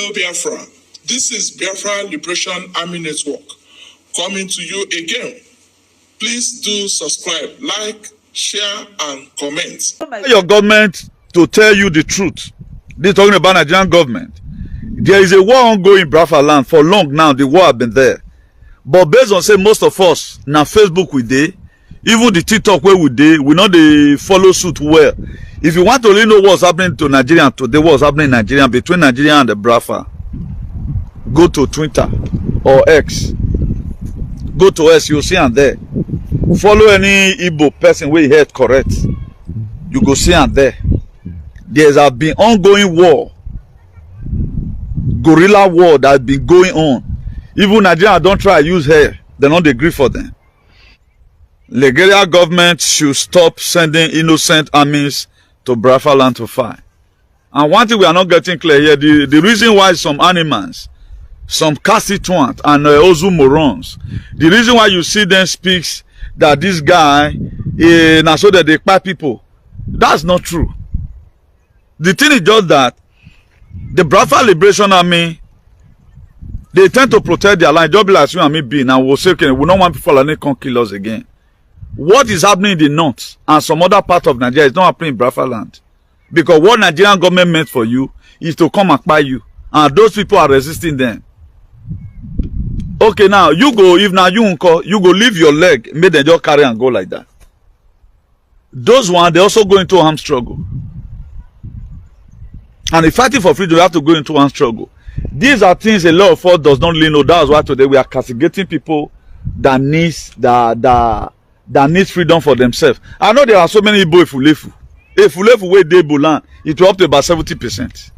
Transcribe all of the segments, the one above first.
Hello, Biafran. This is Biafran Liberation Army Network coming to you again. Please do subscribe, like, share, and comment. Your government to tell you the truth. They're talking about Nigerian government. There is a war ongoing in Biafra land for long now. The war has been there. But based on say most of us now Facebook we dey, even the TikTok where we dey, we know they follow suit well. If you want to really know what's happening to Nigeria today, what's happening in Nigeria between Nigeria and the Biafra, go to Twitter or X. Go to X, you'll see and there. Follow any Igbo person where he heard correct. You go see and there. There's been ongoing war, guerrilla war that has been going on. Even Nigeria don't try to use hair. They don't agree for them. Nigeria government should stop sending innocent armies to Biafra land to fight. And one thing we are not getting clear here, the reason why some animals, some constituents and Ozu morons, the reason why you see them speaks that this guy, now so that they fight people, that's not true. The thing is just that the Biafra Liberation Army, they tend to protect their line. Just be like you and me being, and we'll say, okay, we don't want people to come kill us again. What is happening in the north and some other part of Nigeria is not happening in Biafra land. Because what Nigerian government meant for you is to come and buy you. And those people are resisting them. Okay, now, you go, if now you go leave your leg, make them just carry and go like that. Those ones, they also go into armed struggle. And if fighting for freedom, you have to go into armed struggle. These are things a lot of us does not really know. That's why today we are castigating people that needs freedom for themselves. I know there are so many Igbo Efulefu. Efulefu where they land, it will up to about 70%.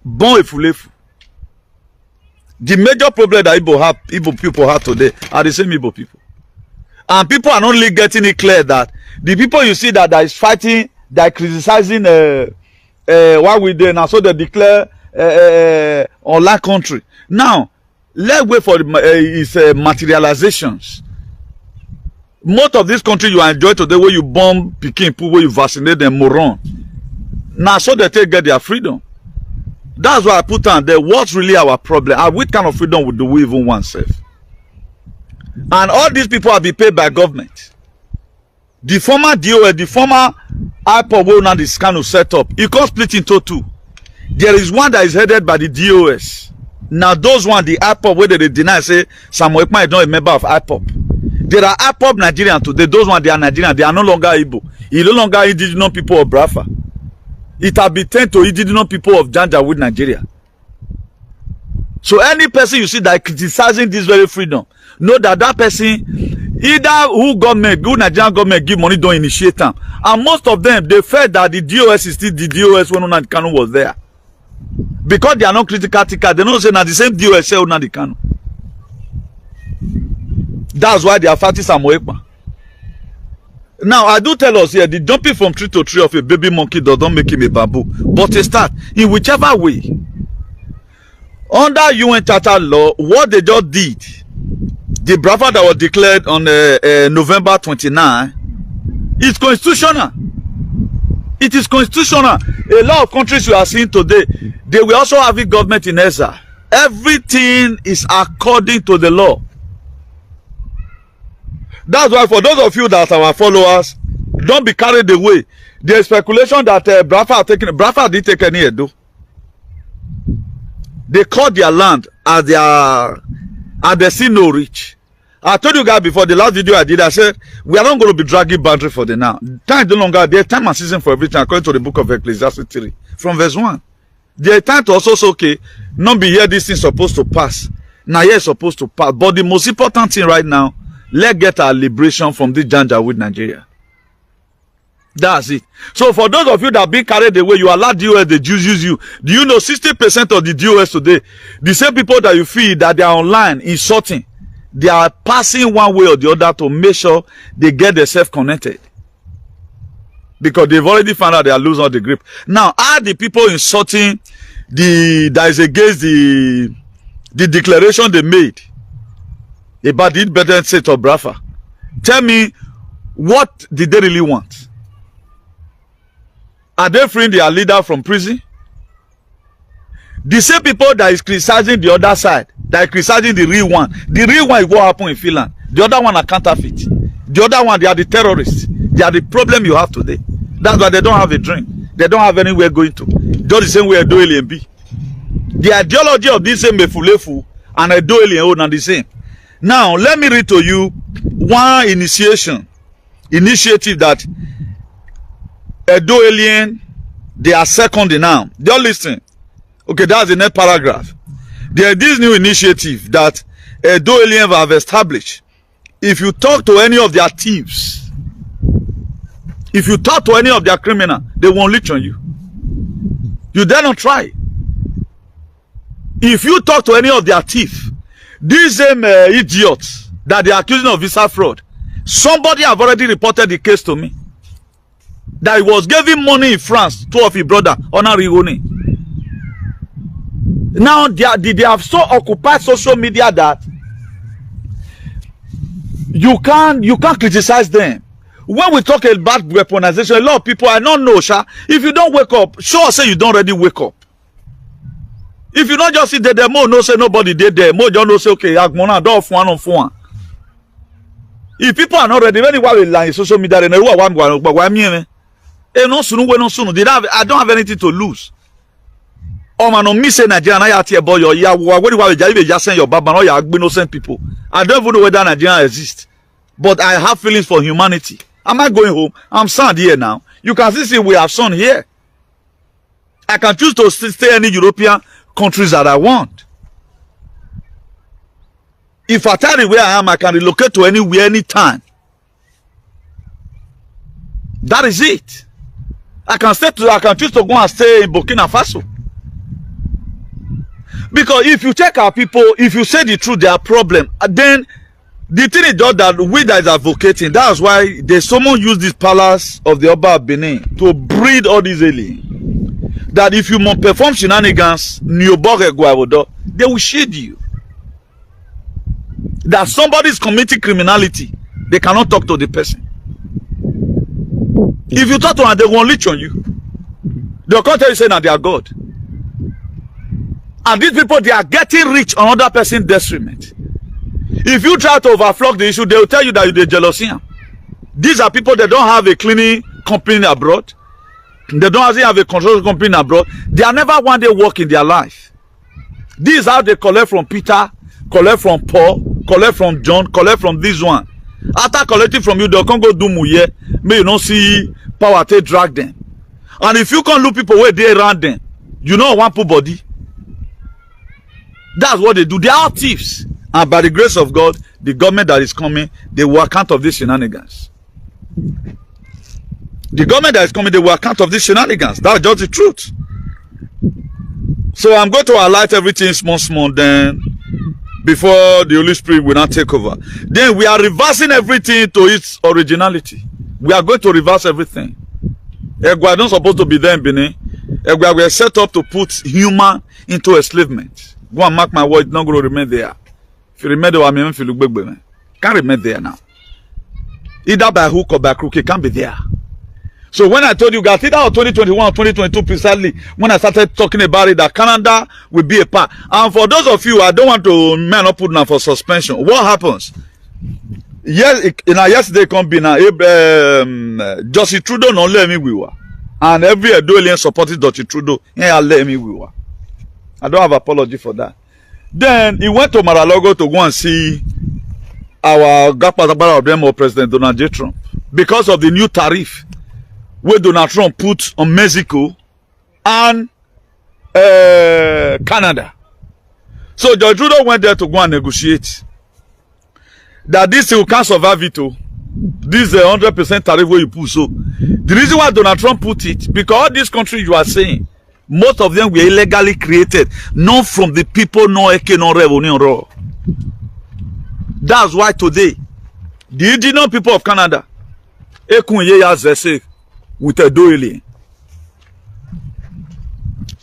Born Efulefu. The major problem that Igbo people have today are the same Igbo people. And people are not really getting it clear that the people you see that is fighting, that are criticizing what we do now, so they declare online country. Now, let's wait for its materializations. Most of this country you enjoy today, where you bomb Peking, where you vaccinate them, moron. Now, so they get their freedom. That's why I put on there. What's really our problem? And what kind of freedom do we even want, self? And all these people have been paid by government. The former DOS, the former IPOB, where now this kind of setup, it got split into two. There is one that is headed by the DOS. Now, those one, the IPOB, where they deny, say, Samuel Ekman is not a member of IPOB. There are IPOB Nigerians today. Those ones, they are Nigerian. They are no longer Igbo. It's no longer indigenous people of Biafra. It has been turned to indigenous people of Janjaweed, Nigeria. So any person you see that is criticizing this very freedom, know that that person, either who Nigerian government give money, don't initiate them. And most of them, they felt that the DOS is still the DOS when Nnamdi Kanu was there. Because they are not critical thinkers, they don't say that the same DOS say Nnamdi Kanu. That's why they are fighting Samuel Ekman. Now, I do tell us here, the jumping from tree to tree of a baby monkey does not make him a babu. But a start, in whichever way, under UN Charter law, what they just did, the Biafra that was declared on November 29, is constitutional. It is constitutional. A lot of countries you are seeing today, they will also have a government in exile. Everything is according to the law. That's why for those of you that are our followers, don't be carried away. There's speculation that Biafra didn't take any Edo. They called their land as they see no reach. I told you guys before the last video I did, I said, we are not going to be dragging boundary for the now. Time is no longer, there's time and season for everything according to the book of Ecclesiastes 3, from verse 1. There's time to also say, okay, not be here, this thing supposed to pass. Now here it's supposed to pass. But the most important thing right now, let's get our liberation from this Janjaweed Nigeria. That's it. So for those of you that are being carried away, you allow DOS, the Jews use you. Do you know 60% of the DOS today, the same people that you feel that they are online insulting, they are passing one way or the other to make sure they get themselves connected. Because they've already found out they are losing all the grip. Now, are the people insulting that is against the declaration they made about the independent state of Biafra? Tell me, what did they really want? Are they freeing their leader from prison? The same people that is criticizing the other side, that is criticizing the real one. The real one is what happened in Finland. The other one are counterfeit. The other one, they are the terrorists. They are the problem you have today. That's why they don't have a dream. They don't have anywhere going to. Just the same way Edo Alien be. The ideology of this same Mefulefu and Edo Alien are the same. Now, let me read to you one initiative that Edo Alien, they are seconding now. Just listen. Okay, that's the next paragraph. There is this new initiative that Edo Alien have established. If you talk to any of their thieves, if you talk to any of their criminals, they won't leech on you. You dare not try. If you talk to any of their thieves, these same idiots that they are accusing of visa fraud, somebody have already reported the case to me. That he was giving money in France to his brother, Honor Rigoni. Now they have so occupied social media that you can't criticize them. When we talk about weaponization, a lot of people, I don't know, Sha. If you don't wake up, sure say you don't already wake up. If you don't just sit there, more no say nobody did there. More just no say okay, Agmona don't phone on phone. If people are not ready, anyway, we line social media, they know what I'm going. But why me? No sooner, no sooner. I don't have anything to lose. Oh man, no me say Nigeria, I have to boy your yeah. What do you just send your baba? No, you innocent people. I don't even know whether Nigeria exists, but I have feelings for humanity. Am I going home? I'm sad here now. You can see we have son here. I can choose to stay any European countries that I want. If I tell you where I am, I can relocate to anywhere, anytime. That is it. I can choose to go and stay in Burkina Faso. Because if you check our people, if you say the truth, their problem, then the thing is just that we that is advocating, that's why there's someone use this palace of the Oba of Benin to breed all these aliens. That if you must perform shenanigans, they will shade you. That somebody is committing criminality, they cannot talk to the person. If you talk to them, they won't leech on you. They'll come tell you saying that they are God. And these people, they are getting rich on other person's detriment. If you try to overflock the issue, they will tell you that you're jealousy. These are people that don't have a cleaning company abroad. They don't have a control company abroad. They are never one day work in their life. This is how they collect from Peter, collect from Paul, collect from John, collect from this one. After collecting from you, they can't go do muye. May you not see power to drag them. And if you can't look people where they around them, you know one put body. That's what they do. They are thieves. And by the grace of God, the government that is coming, they will account of these shenanigans. The government that is coming, they will account of these shenanigans. That's just the truth. So I'm going to highlight everything small, then before the Holy Spirit will not take over. Then we are reversing everything to its originality. We are going to reverse everything. Egwa not supposed to be there in Benin. Egwa were set up to put human into enslavement. Go and mark my word, not going to remain there. If you remain there, I mean, if you look back, can't remain there now. Either by hook or by crook, it can't be there. So when I told you guys, either 2021 or 2022 precisely, when I started talking about it, that Canada will be a part. And for those of you, I don't want to man up put now for suspension. What happens? Yes, yesterday come be now. Justin Trudeau no let me we were, and every Edo supported Justin Trudeau. Yeah, let me we were. I don't have apology for that. Then he went to Mar-a-Lago to go and see our Gapazabara of them or President Donald J. Trump because of the new tariff where Donald Trump put on Mexico and Canada. So George Trudeau went there to go and negotiate that this thing can't survive it. This is 100% tariff where you put. So the reason why Donald Trump put it, because all these countries you are saying, most of them were illegally created, not from the people, no eke, no revenue, no. That's why today, the indigenous people of Canada, with a doily.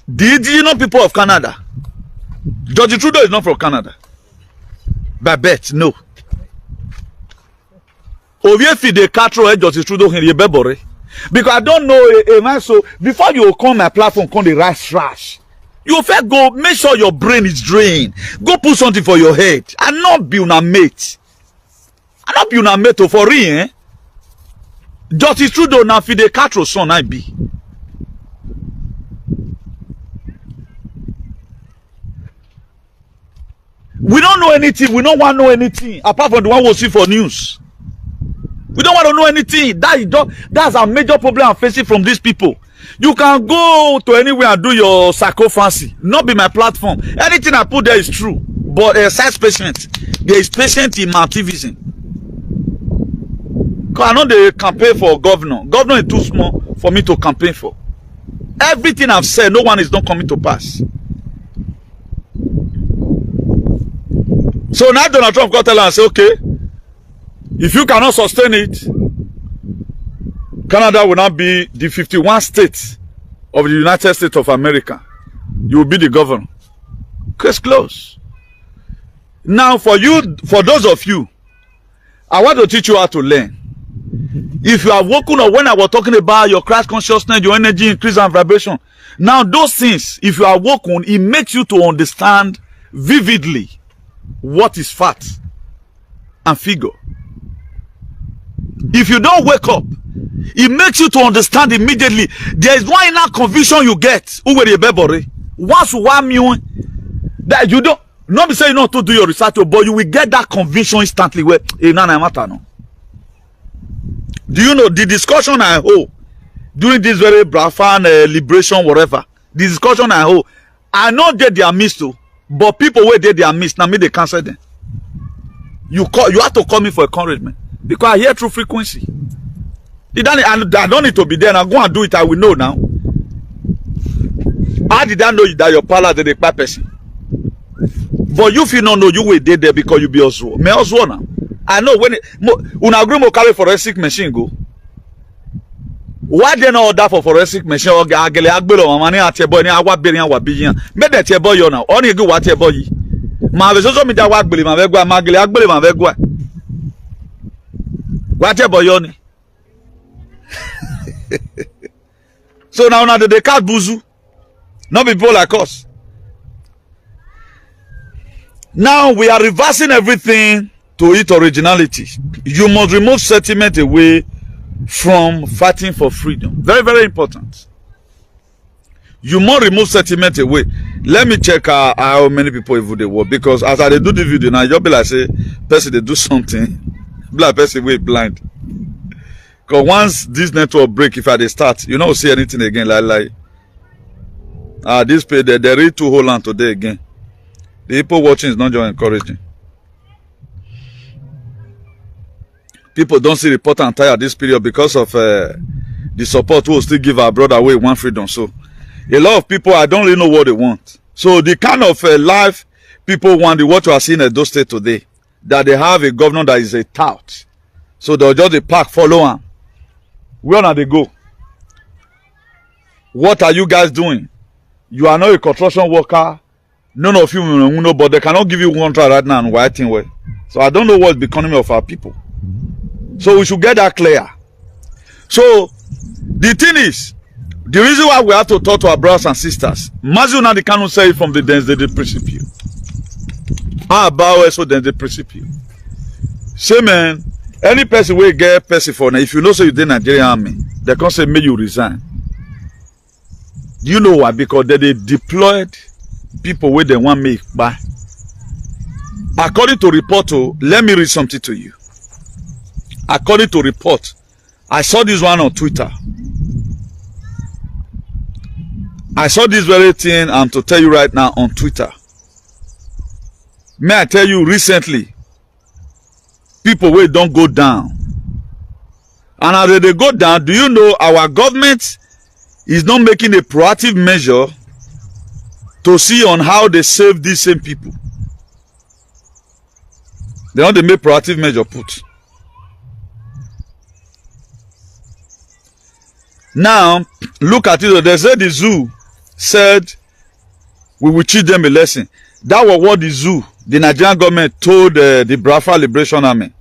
The indigenous people of Canada, George Trudeau is not from Canada. By bet, no. Oviefi de Castro George Trudeau in Bebore. Because I don't know, man, so before you come my platform, come the rice trash. You first go make sure your brain is drained. Go put something for your head. And not be una mate. And not be una mate for real, eh? Justice Trudeau now Fidel Castro's son I be. We don't know anything. We don't want to know anything apart from the one we see for news. We don't want to know anything. That's a major problem I'm facing from these people. You can go to anywhere and do your psycho fancy. Not be my platform. Anything I put there is true. But size patient. There is patient in my activism. Because I know they campaign for governor. Governor is too small for me to campaign for. Everything I've said, no one is not coming to pass. So now Donald Trump got to tell us, say, okay, if you cannot sustain it, Canada will not be the 51 states of the United States of America. You will be the governor. Case closed. Now for you, for those of you, I want to teach you how to learn. If you are woken up when I was talking about your Christ consciousness, your energy increase and vibration. Now those things, if you are woken, it makes you to understand vividly what is fact and figure. If you don't wake up, it makes you to understand immediately. There is one inner conviction you get. Once you want me, that you don't not be saying not to do your research, but you will get that conviction instantly. Where no. Do you know the discussion I hold during this very Biafran liberation, whatever? The discussion I hold, I know that they are missed, but people where they are missed, now me they cancel them. You have to call me for encouragement because I hear through frequency. I don't need to be there. Now go and do it. I will know now. How did I know that your palace is a person? But you feel not know you will be there because you be also. Me also now. I know when una agree mo carry forensic machine go. Why they not order for forensic machine? Or agele agbelo mama ni atebo ni awa beri an wa biyan. Me de tebo yo now. Oni go wa tebo yi. Ma be so mi da wa gbele ma ve gwa ma agele agbele ma ve gwa. Wa tebo yo ni. So now they can't buzu. Not people like us. Now we are reversing everything to its originality. You must remove sentiment away from fighting for freedom. Very, very important. You must remove sentiment away. Let me check how many people even they were, because as I do the video now, you'll be like say, person they do something, black person way blind. Because once this network break, if I they start, you don't see anything again. This pay they read to hold on today again. The people watching is not just encouraging. People don't see report and tire this period because of the support we will still give our brother away one freedom. So a lot of people, I don't really know what they want. So the kind of life people want, the what you are seeing at those states today, that they have a governor that is a tout. So they'll just the park follow on. Where are they go? What are you guys doing? You are not a construction worker. None of you know, but they cannot give you one try right now and writing well. So I don't know what's the economy of our people. So we should get that clear. So the thing is, the reason why we have to talk to our brothers and sisters, Mazu Nadi cannot say it from the Density Principle. How about also Density Principle? Say, man, any person will get person for now. If you know, so you did Nigerian army, they can't say, may you resign. Do you know why? Because they deployed people where they want me by. According to report, let me read something to you. According to report, I saw this one on Twitter. I saw this very thing to tell you right now on Twitter. May I tell you recently, people where don't go down. And as they go down, do you know our government is not making a proactive measure to see on how they save these same people? They want to make proactive measure put. Now, look at it. They said the zoo said we will teach them a lesson. That was what the zoo, the Nigerian government, told the Biafran Liberation Army.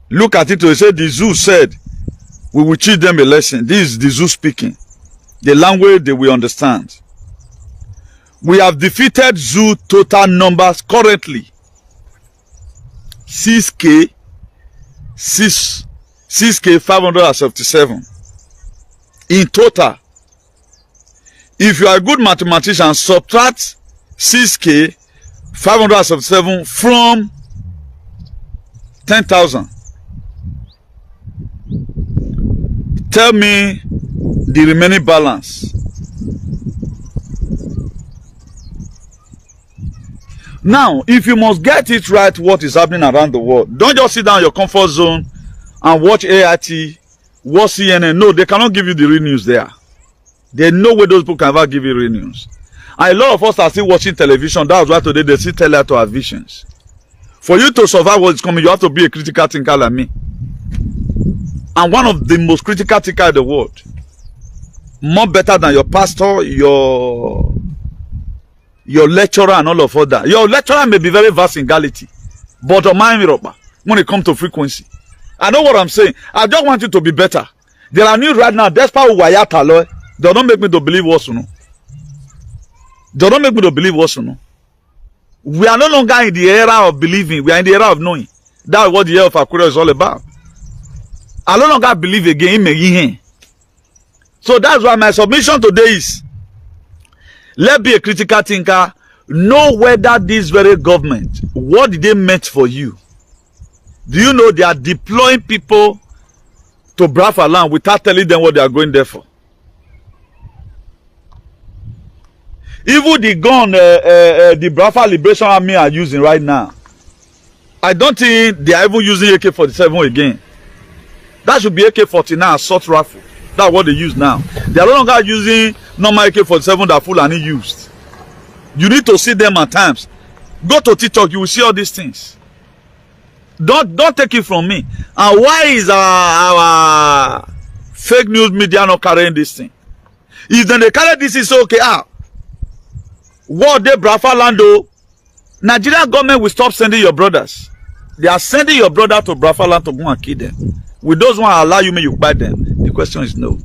Look at it. They said the zoo said we will teach them a lesson. This is the zoo speaking. The language they will understand. We have defeated Zoo total numbers currently 6K 577 in total. If you are a good mathematician, subtract 6K 577 from 10,000. Tell me the remaining balance. Now, if you must get it right, what is happening around the world, don't just sit down in your comfort zone and watch AIT, watch CNN. No, they cannot give you the real news there. There's no way those people can ever give you real news. And a lot of us are still watching television. That's why today they still tell us to our visions. For you to survive what is coming, you have to be a critical thinker like me. And one of the most critical thinkers in the world. More better than your pastor, your lecturer and all of that. Your lecturer may be very vast in Gality. But when it comes to frequency. I know what I'm saying. I just want you to be better. There are news right now. Despite Wayata law, they don't make me to believe what you know. They don't make me to believe what you know. We are no longer in the era of believing. We are in the era of knowing. That's what the year of Aquarius is all about. I no longer believe again. So that's why my submission today is, let's be a critical thinker. Know whether this very government, what did they meant for you? Do you know they are deploying people to Biafran land without telling them what they are going there for? Even the gun the Biafran Liberation Army are using right now, I don't think they are even using AK-47 again. That should be AK-49 assault rifle. That's what they use now. They are no longer using normal AK-47 that Fulani used. You need to see them at times. Go to TikTok, you will see all these things. Don't take it from me. And why is our fake news media not carrying this thing? If then they carry this, it's okay. What they Biafran land, Nigerian government will stop sending your brothers. They are sending your brother to Biafran land to go and kill them. With those one allow you, may you buy them? The question is no.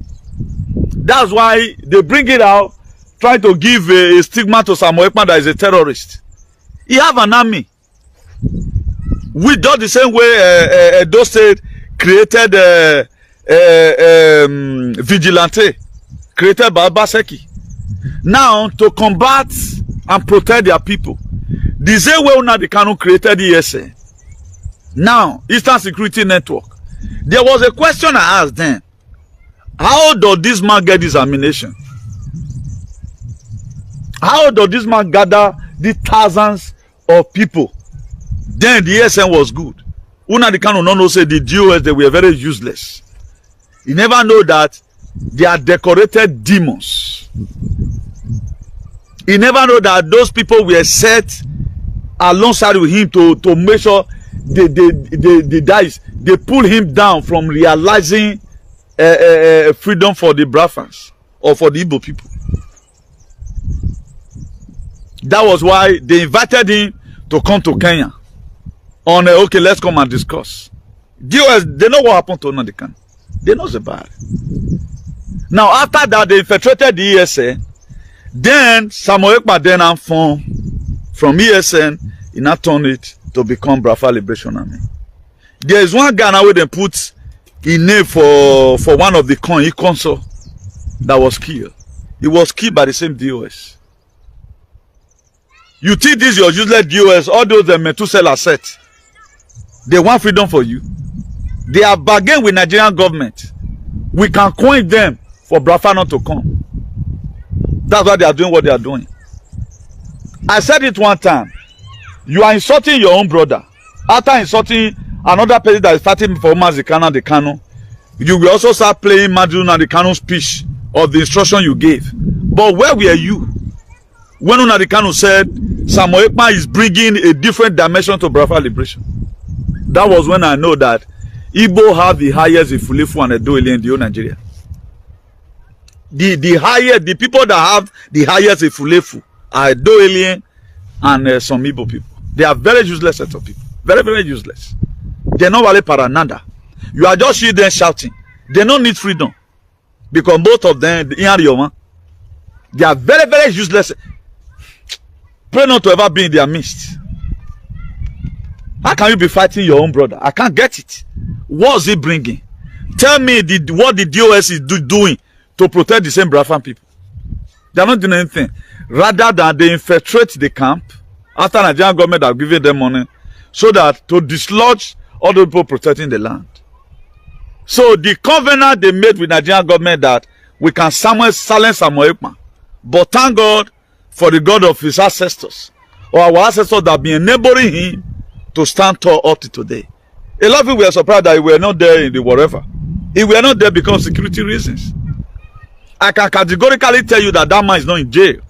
That's why they bring it out, trying to give a stigma to Samuel Ekman that is a terrorist. He have an army. We do the same way those state created vigilante, created by Baseki. Now to combat and protect their people. The same way now they cannot created ESA. Now Eastern Security Network. There was a question I asked them. How does this man get this ammunition? How does this man gather these thousands of people? Then the ESN was good. Una the can not know say the DOS they were very useless. You never know that they are decorated demons. You never know that those people were set alongside with him to make sure they pull him down from realizing freedom for the Biafrans or for the Igbo people. That was why they invited him to come to Kenya. On okay, let's come and discuss. DOS, they know what happened to Nadikan. They know about it. Now after that, they infiltrated the ESN. Then Samuel Ekpa then formed from ESN. He now turned it to become Biafran Liberation Army. There is one guy now where they put in name for one of the consul that was killed. He was killed by the same DOS. You think this your useless DOS, all those Methuselah set, they want freedom for you. They are bargaining with Nigerian government. We can coin them for Biafran not to come. That's why they are doing what they are doing. I said it one time. You are insulting your own brother. After insulting another person that is fighting for Mazikana the Kano, you will also start playing Maduna the Kano speech of the instruction you gave. But where were you when Unadikano said Samuel Ekpa is bringing a different dimension to Biafran liberation? That was when I know that Igbo have the highest Ifulefu and Edoele in the whole Nigeria. The highest, the people that have the highest Ifulefu are Edoele and some Igbo people. They are very useless set of people. Very, very useless. They're not really paranada. You are just hearing them shouting. They don't need freedom. Because both of them, they are very, very useless. pray not to ever be in their midst. How can you be fighting your own brother? I can't get it. What's he bringing? Tell me what the DOS is doing to protect the same Biafran people. They are not doing anything. Rather than they infiltrate the camp after Nigerian government have given them money so that to dislodge all the people protecting the land. So the covenant they made with Nigerian government that we can silence Samuel Ekman. But thank God for the God of his ancestors or our ancestors that have been enabling him to stand tall up to today. A lot of people were surprised that he were not there in the whatever. He were not there because of security reasons. I can categorically tell you that that man is not in jail.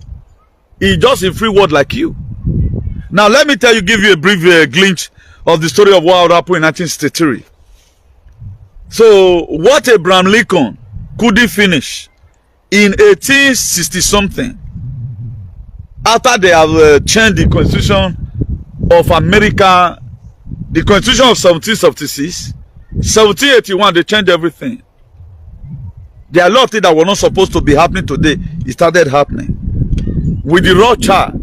He's just in free world like you. Now let me give you a brief glimpse of the story of what happened in 1963. So what Abraham Lincoln couldn't finish in 1860 something, after they have changed the Constitution of America, the Constitution of 1776, 1781, they changed everything. There are a lot of things that were not supposed to be happening today. It started happening. With the Rothschild,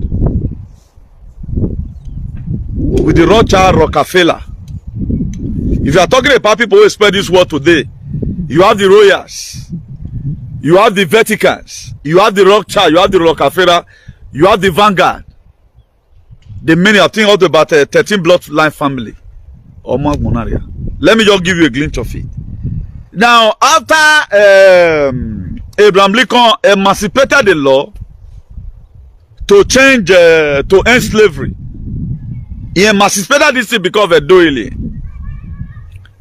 Rockefeller. If you are talking about people who spread this word today, you have the Royals, you have the Vaticans, you have the Rothschild, you have the Rockefeller, you have the Vanguard. The many, I think, all about 13 bloodline family. Or Monaria. Let me just give you a glimpse of it. Now, after Abraham Lincoln emancipated the law to change, to end slavery, he emancipated this thing because of a doily.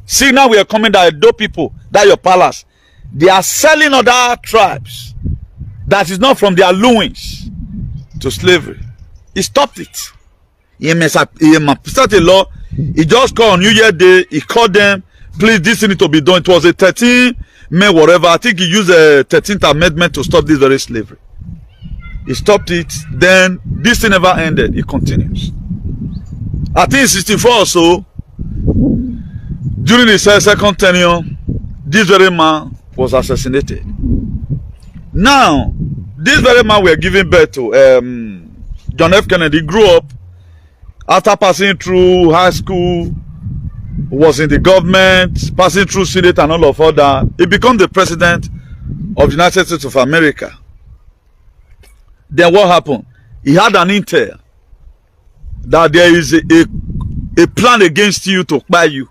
See, now we are coming that Edo people, that your palace, they are selling other tribes that is not from their loins to slavery. He stopped it. He emancipated the law. He just called on New Year Day. He called them, please, this need to be done. It was a 13th May, whatever. I think he used a 13th Amendment to stop this very slavery. He stopped it. Then this thing never ended. It continues. I think in 64 or so, during the second tenure, this very man was assassinated. Now, this very man we are giving birth to, John F. Kennedy, grew up after passing through high school, was in the government, passing through Senate and all of that. He became the president of the United States of America. Then what happened? He had an intel that there is a plan against you to buy you.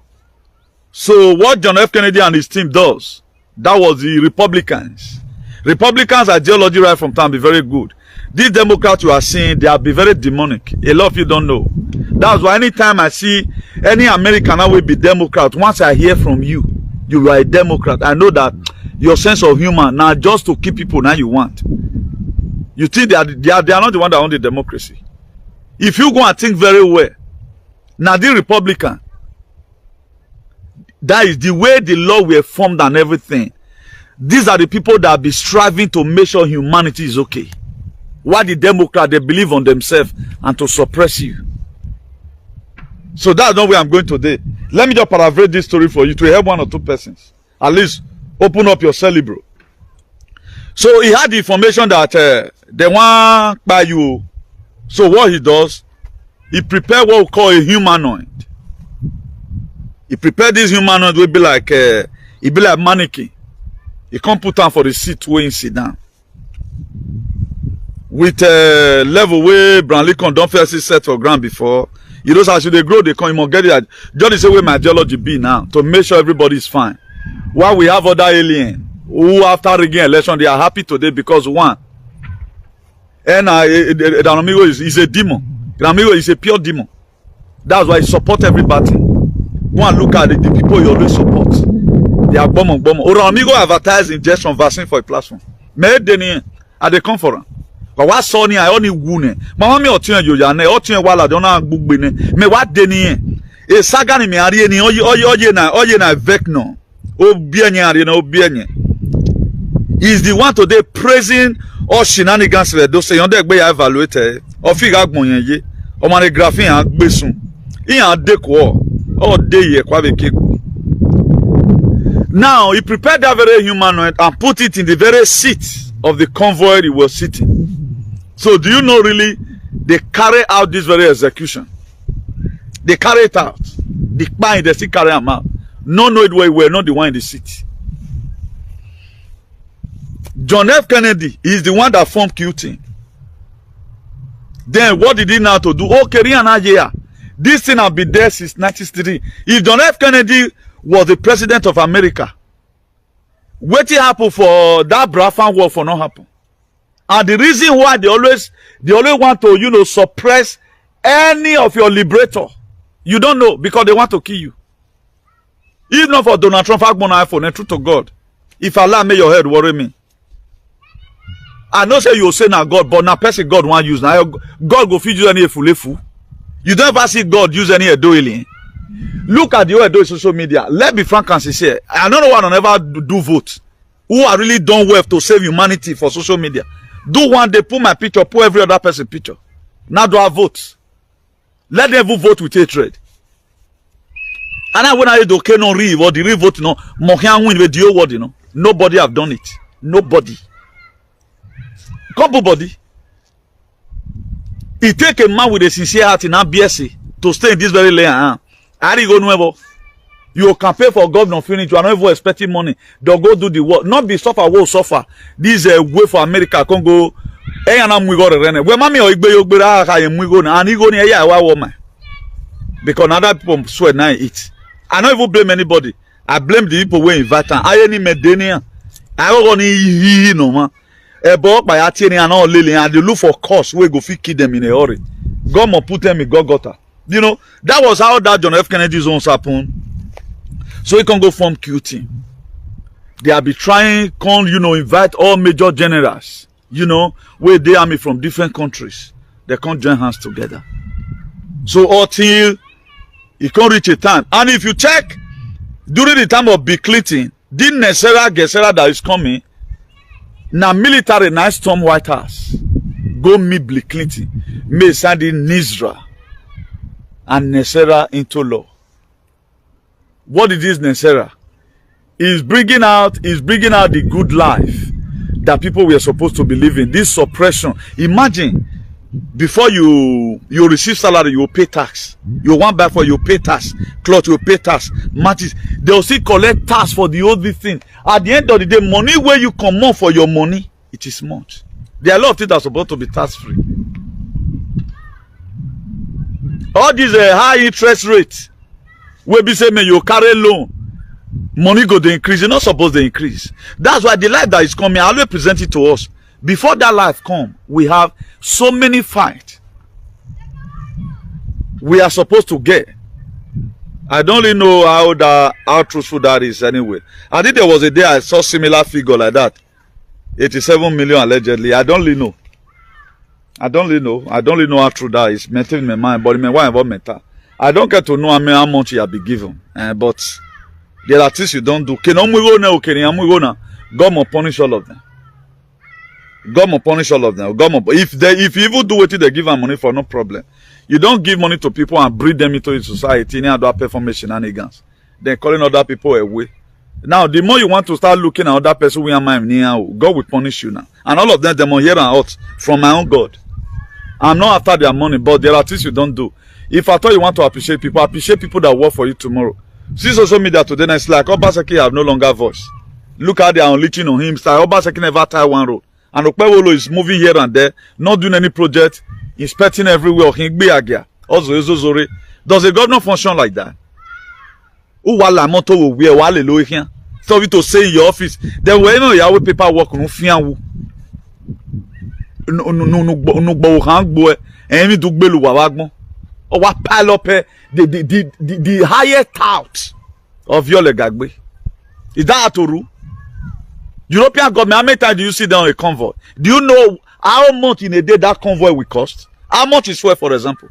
So what John F. Kennedy and his team does, that was the Republicans. Republicans' ideology right from time be very good. These Democrats you are seeing, they have been very demonic. A lot of you don't know. That's why anytime I see any American that will be Democrat, once I hear from you, you are a Democrat, I know that your sense of humor now just to keep people now you want. You think they are not the one that want the democracy. If you go and think very well, now the Republican, that is the way the law were formed and everything. These are the people that be striving to make sure humanity is okay. While the Democrats, they believe on themselves and to suppress you. So that's not where I'm going today. Let me just paraphrase this story for you to help one or two persons. At least open up your celly, bro. So he had the information that they want by you. So what he does, he prepared what we call a humanoid. He prepared this humanoid will be like mannequin. He can't put on for the seat where he sit down. With a level where Abraham Lincoln don't first set for ground before. You know, as they grow, they come, you get it. Just the same way my ideology be now, to make sure everybody is fine. While we have other aliens who after rigging election, they are happy today because one, and Amigo is a demon. Amigo is a pure demon. That's why he support everybody. Go and look at the people you always support. They are bomb. Amigo advertise injection vaccine for a platform. Made the at the conference. But what saw ni I only wound. Mama me otun yo ya na otun wala don na gbugbe ni. Me what de ni e saga ni me ari ni oye na vec no. Obi anya ari na obi anya. Is the one today praising all shenanigans we do say yon de gbe ya evaluate o fi ga gbon yen ye. O ma ni graphing an gbesun. Iyan de ko o de ye kwa be keku. Now he prepared that very humanoid and put it in the very seat of the convoy he was sitting. So do you know really they carry out this very execution. They carry it out. The bind, they still carry them out. No, it were not the one in the seat. John F. Kennedy is the one that formed Q-Team. Then what did he now to do? Okay, this thing has been there since 1963. If John F. Kennedy was the president of America, what happened for that Biafran war for not happen? And the reason why they always want to, suppress any of your liberator, you don't know, because they want to kill you. If not for Donald Trump, iPhone, and true to God, if Allah make your head worry me. I know say you say now God, but now person God want use now. God go feed you any fool. You don't ever see God use any doing. Look at the way do social media. Let's be frank and sincere. I don't know why I never do vote. Who are really done well to save humanity for social media. Do one day put my picture, put every other person picture. Now do I vote? Let them vote with hatred. And I when I do no real or the real vote no mohian win with the word nobody have done it. Nobody. Couple body. It take a man with a sincere heart in BSc to stay in this very layer. You can pay for governor finish. You are not even expecting money. They'll go do the work. Not be suffer, will suffer. This is a way for America. Can go. Because other people swear now it. I don't even blame anybody. I blame the people who invite them. I ain't Medania. I don't want to no man. And they look for cause where go fit kill them in a hurry. God must put them in Golgotha. That was how that John F. Kennedy's own happened. So he can go form Q-Team. They have been trying, invite all major generals, where they army from different countries. They can't join hands together. So until it can reach a time. And if you check, during the time of Bill Clinton, didn't Gesera that is coming, now military now storm White House. Go meet Bill Clinton. May send in Nisra and Nesera into law. What is this Nesera? Is bringing out the good life that people were supposed to be living. This suppression. Imagine before you receive salary, you will pay tax. You want back for you pay tax. Cloth you pay tax. Matches. They will still collect tax for the old thing. At the end of the day, money where you come on for your money, it is much. There are a lot of things that are supposed to be tax free. All these high interest rates, where be say me you carry loan, money go to increase. You're not supposed to increase. That's why the life that is coming, I always present it to us. Before that life come, we have so many fights we are supposed to get. I don't really know how truthful that is anyway. I think there was a day I saw similar figure like that. 87 million allegedly. I don't really know. I don't really know how true that is. Maintain my mind, but my environment. I don't get to know how much you have been given. But there are things you don't do. God will punish all of them. God will punish all of them. If you even do what they give them money for, no problem. You don't give money to people and breed them into the society and do performance shenanigans. Then calling other people away. Now, the more you want to start looking at other person we are God will punish you now. And all of them are here and out from my own God. I'm not after their money, but there are things you don't do. If I thought you want to appreciate people that work for you tomorrow. See social media today, and it's like Obaseki have no longer voice. Look how they are unleashing on him. It's like Obaseki never tie one road. And Okpewolo is moving here and there, not doing any project, inspecting everywhere. Also, does a governor function like that? Who wala moto will wear wale low here? So to say in your office, there were no Yahweh paperwork no fianwu. No bo hang boy, and to gbelu wawagbon. Or what pile up the highest tout of your legagbe. Is that Atoru? European government, how many times do you see them on a convoy? Do you know how much in a day that convoy will cost? How much is fuel, for example?